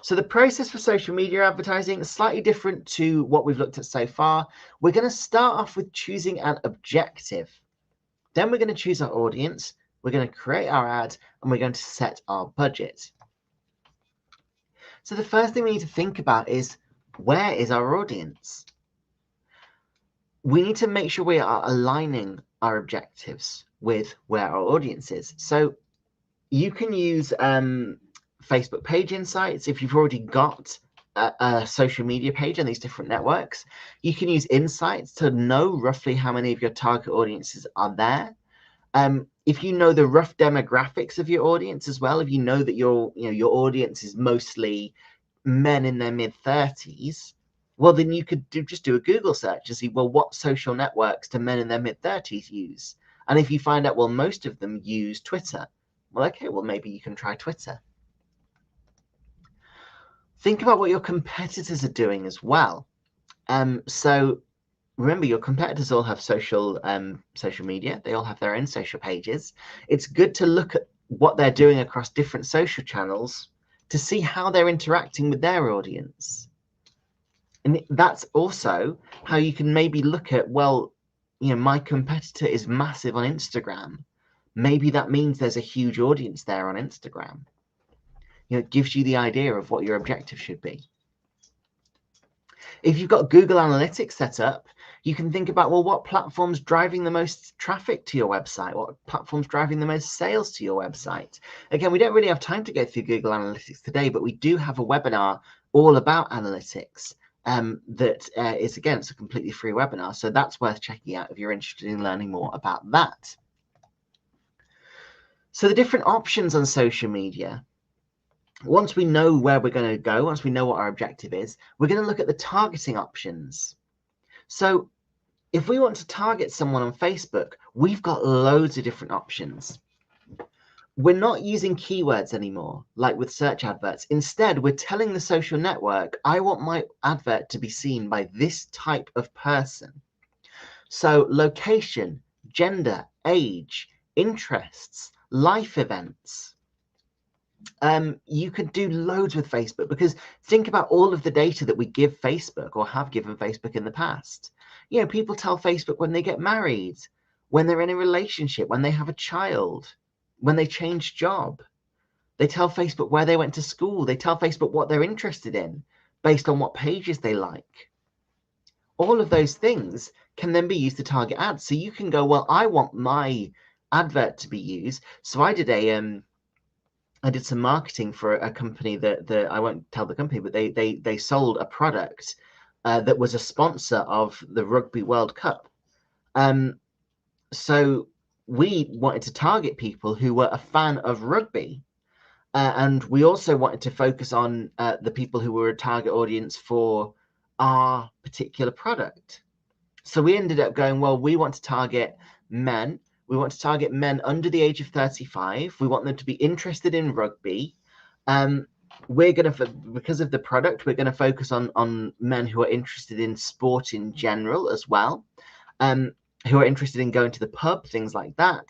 So the process for social media advertising is slightly different to what we've looked at so far. We're going to start off with choosing an objective. Then we're going to choose our audience. We're going to create our ad and we're going to set our budget. So the first thing we need to think about is, where is our audience? We need to make sure we are aligning our objectives with where our audience is. So you can use Facebook page insights. If you've already got a social media page on these different networks, you can use insights to know roughly how many of your target audiences are there. If you know the rough demographics of your audience as well, if you know that your audience is mostly men in their mid-30s, well, then you could just do a Google search to see, well, what social networks do men in their mid-30s use? And if you find out, well, most of them use Twitter, well, okay, well, maybe you can try Twitter. Think about what your competitors are doing as well. So remember, your competitors all have social media. They all have their own social pages. It's good to look at what they're doing across different social channels to see how they're interacting with their audience. And that's also how you can maybe look at, well, my competitor is massive on Instagram. Maybe that means there's a huge audience there on Instagram. It gives you the idea of what your objective should be. If you've got Google Analytics set up, you can think about, well, what platform's driving the most traffic to your website? What platform's driving the most sales to your website? Again, we don't really have time to go through Google Analytics today, but we do have a webinar all about analytics that is, again, it's a completely free webinar. So that's worth checking out if you're interested in learning more about that. So the different options on social media. Once we know where we're going to go, once we know what our objective is, we're going to look at the targeting options. So if we want to target someone on Facebook, we've got loads of different options. We're not using keywords anymore, like with search adverts. Instead, we're telling the social network, I want my advert to be seen by this type of person. So location, gender, age, interests, life events. You could do loads with Facebook, because think about all of the data that we give Facebook or have given Facebook in the past. You know, people tell Facebook when they get married, when they're in a relationship, when they have a child, when they change job. They tell Facebook where they went to school. They tell Facebook what they're interested in based on what pages they like. All of those things can then be used to target ads. So you can go, well, I want my advert to be used. So I did some marketing for a company that I won't tell the company, but they sold a product that was a sponsor of the Rugby World Cup. So we wanted to target people who were a fan of rugby. And we also wanted to focus on the people who were a target audience for our particular product. So we ended up going, well, we want to target men. We want to target men under the age of 35. We want them to be interested in rugby. We're going to, because of the product, we're going to focus on men who are interested in sport in general as well, who are interested in going to the pub, things like that.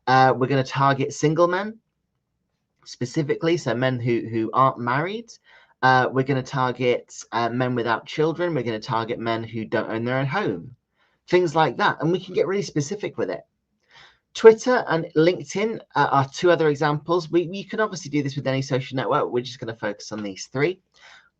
We're going to target single men specifically, so men who aren't married. We're going to target men without children. We're going to target men who don't own their own home, things like that. And we can get really specific with it. Twitter and LinkedIn are two other examples. You can obviously do this with any social network. We're just going to focus on these three.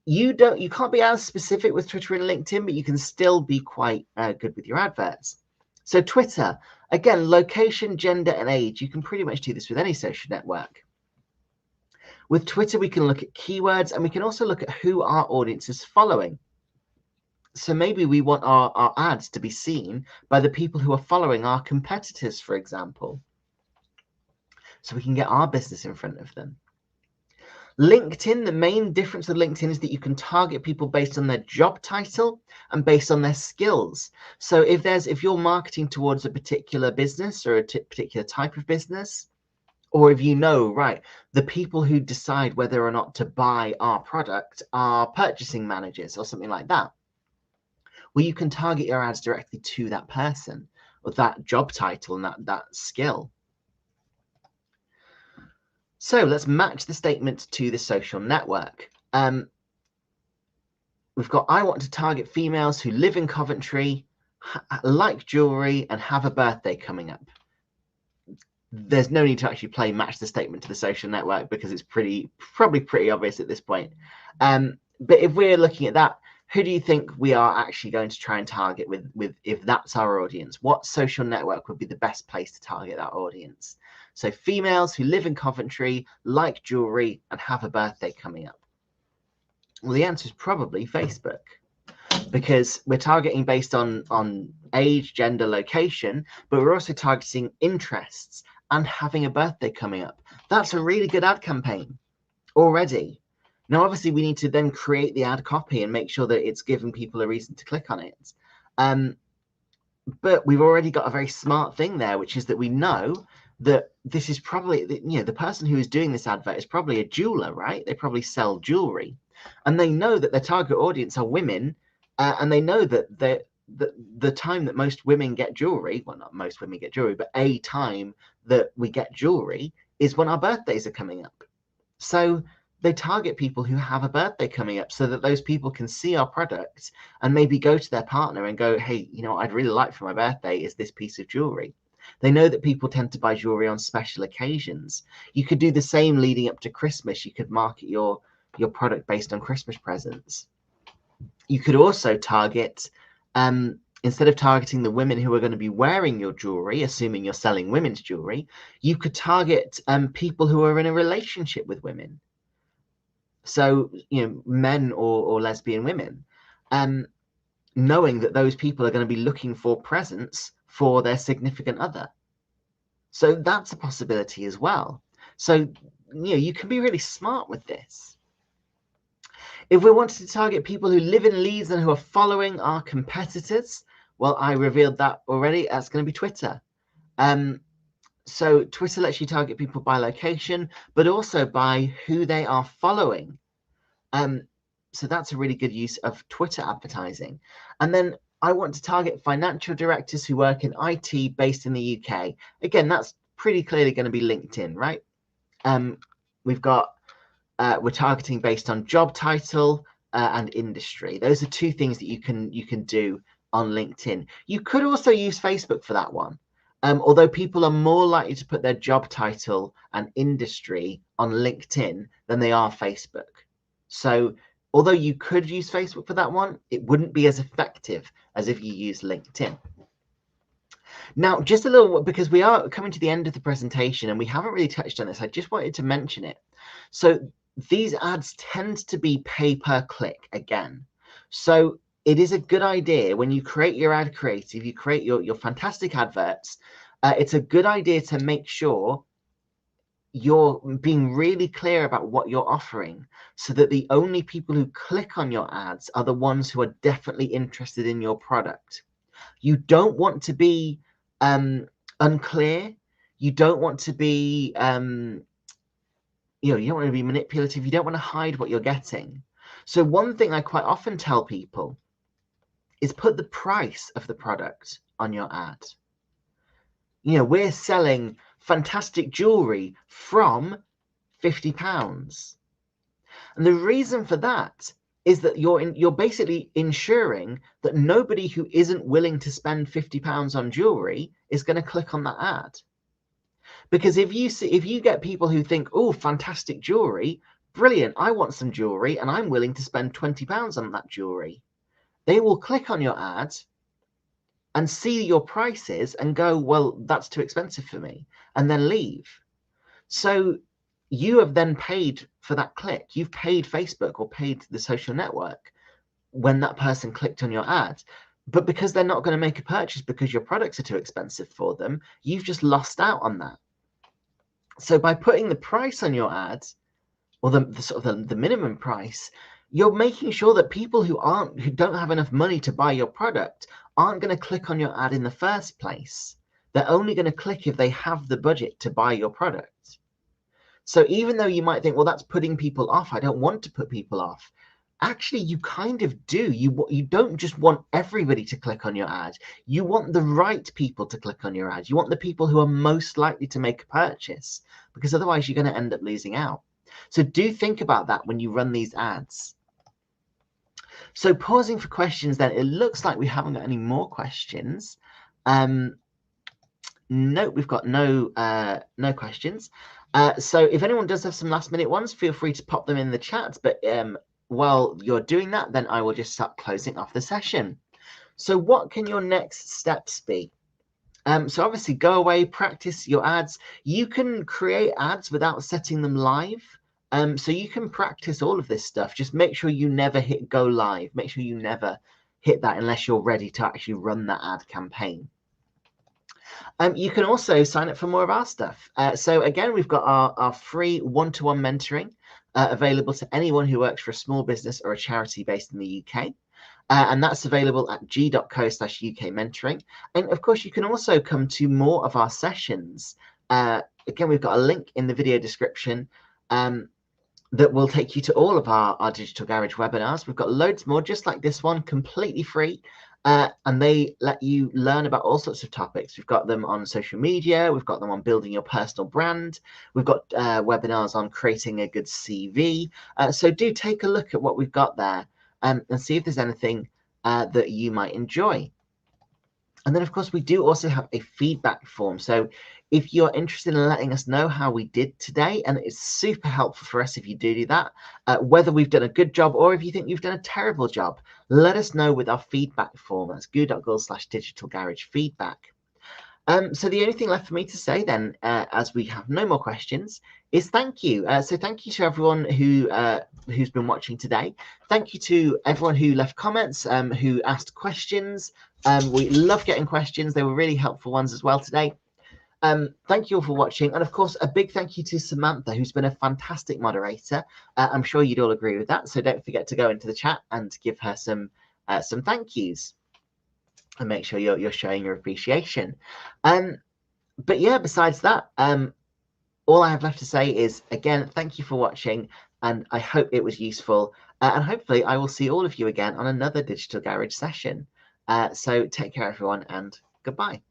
You can't be as specific with Twitter and LinkedIn, but you can still be quite good with your adverts. So Twitter, again, location, gender, and age. You can pretty much do this with any social network. With Twitter, we can look at keywords, and we can also look at who our audience is following. So maybe we want our ads to be seen by the people who are following our competitors, for example, so we can get our business in front of them. LinkedIn, the main difference with LinkedIn is that you can target people based on their job title and based on their skills. So if you're marketing towards a particular business or a particular type of business, or if you know, right, the people who decide whether or not to buy our product are purchasing managers or something like that, well, you can target your ads directly to that person or that job title and that skill. So let's match the statement to the social network. We've got, I want to target females who live in Coventry, like jewelry, and have a birthday coming up. There's no need to actually match the statement to the social network because it's probably pretty obvious at this point. But if we're looking at that, who do you think we are actually going to try and target with if that's our audience? What social network would be the best place to target that audience? So females who live in Coventry, like jewelry, and have a birthday coming up. Well, the answer is probably Facebook, because we're targeting based on age, gender, location, but we're also targeting interests and having a birthday coming up. That's a really good ad campaign already. Now, obviously, we need to then create the ad copy and make sure that it's giving people a reason to click on it. But we've already got a very smart thing there, which is that we know that this is probably, the person who is doing this advert is probably a jeweler, right? They probably sell jewelry, and they know that their target audience are women, and they know that the time that most women get jewelry, well, not most women get jewelry, but a time that we get jewelry is when our birthdays are coming up. So they target people who have a birthday coming up so that those people can see our product and maybe go to their partner and go, hey, what I'd really like for my birthday is this piece of jewelry. They know that people tend to buy jewelry on special occasions. You could do the same leading up to Christmas. You could market your product based on Christmas presents. You could also target, instead of targeting the women who are going to be wearing your jewelry, assuming you're selling women's jewelry, you could target people who are in a relationship with women. So, men or lesbian women, knowing that those people are going to be looking for presents for their significant other. So that's a possibility as well. So, you can be really smart with this. If we wanted to target people who live in Leeds and who are following our competitors, well, I revealed that already. That's going to be Twitter. So Twitter lets you target people by location, but also by who they are following. So that's a really good use of Twitter advertising. And then I want to target financial directors who work in IT based in the UK. Again, that's pretty clearly going to be LinkedIn, right? We're targeting based on job title and industry. Those are two things that you can do on LinkedIn. You could also use Facebook for that one. Although people are more likely to put their job title and industry on LinkedIn than they are Facebook. So although you could use Facebook for that one, it wouldn't be as effective as if you use LinkedIn. Now, just a little, because we are coming to the end of the presentation and we haven't really touched on this, I just wanted to mention it. So these ads tend to be pay per click again. So it is a good idea when you create your ad creative, you create your fantastic adverts, it's a good idea to make sure you're being really clear about what you're offering so that the only people who click on your ads are the ones who are definitely interested in your product. You don't want to be unclear. You don't want to be, you don't want to be manipulative. You don't want to hide what you're getting. So one thing I quite often tell people is put the price of the product on your ad. We're selling fantastic jewelry from £50. And the reason for that is that you're basically ensuring that nobody who isn't willing to spend £50 on jewelry is going to click on that ad. Because if you get people who think, oh, fantastic jewelry, brilliant, I want some jewelry and I'm willing to spend £20 on that jewelry, they will click on your ad and see your prices and go, well, that's too expensive for me, and then leave. So you have then paid for that click. You've paid Facebook or paid the social network when that person clicked on your ad. But because they're not going to make a purchase because your products are too expensive for them, you've just lost out on that. So by putting the price on your ad, or the minimum price, you're making sure that people who don't have enough money to buy your product aren't going to click on your ad in the first place. They're only going to click if they have the budget to buy your product. So even though you might think, well, that's putting people off, I don't want to put people off. Actually, you kind of do. You don't just want everybody to click on your ad. You want the right people to click on your ad. You want the people who are most likely to make a purchase, because otherwise you're going to end up losing out. So do think about that when you run these ads. So pausing for questions then, it looks like we haven't got any more questions. No, we've got no questions. So if anyone does have some last minute ones, feel free to pop them in the chat. But while you're doing that, then I will just start closing off the session. So what can your next steps be? So obviously go away, practice your ads. You can create ads without setting them live. So you can practice all of this stuff. Just make sure you never hit go live. Make sure you never hit that unless you're ready to actually run that ad campaign. You can also sign up for more of our stuff. So again, we've got our free one-to-one mentoring available to anyone who works for a small business or a charity based in the UK. And that's available at g.co/UK mentoring. And of course, you can also come to more of our sessions. Again, we've got a link in the video description that will take you to all of our Digital Garage webinars. We've got loads more just like this one, completely free. And they let you learn about all sorts of topics. We've got them on social media. We've got them on building your personal brand. We've got webinars on creating a good CV. So do take a look at what we've got there and see if there's anything that you might enjoy. And then, of course, we do also have a feedback form. So if you're interested in letting us know how we did today, and it's super helpful for us if you do that, whether we've done a good job or if you think you've done a terrible job, let us know with our feedback form. That's goo.gov/digitalgaragefeedback. So the only thing left for me to say then, as we have no more questions, is thank you. So thank you to everyone who's been watching today. Thank you to everyone who left comments, who asked questions. We love getting questions. They were really helpful ones as well today. Thank you all for watching. And of course, a big thank you to Samantha, who's been a fantastic moderator. I'm sure you'd all agree with that. So don't forget to go into the chat and give her some thank yous. And make sure you're showing your appreciation. But yeah, besides that, all I have left to say is, again, thank you for watching, and I hope it was useful. And hopefully I will see all of you again on another Digital Garage session. So take care, everyone, and goodbye.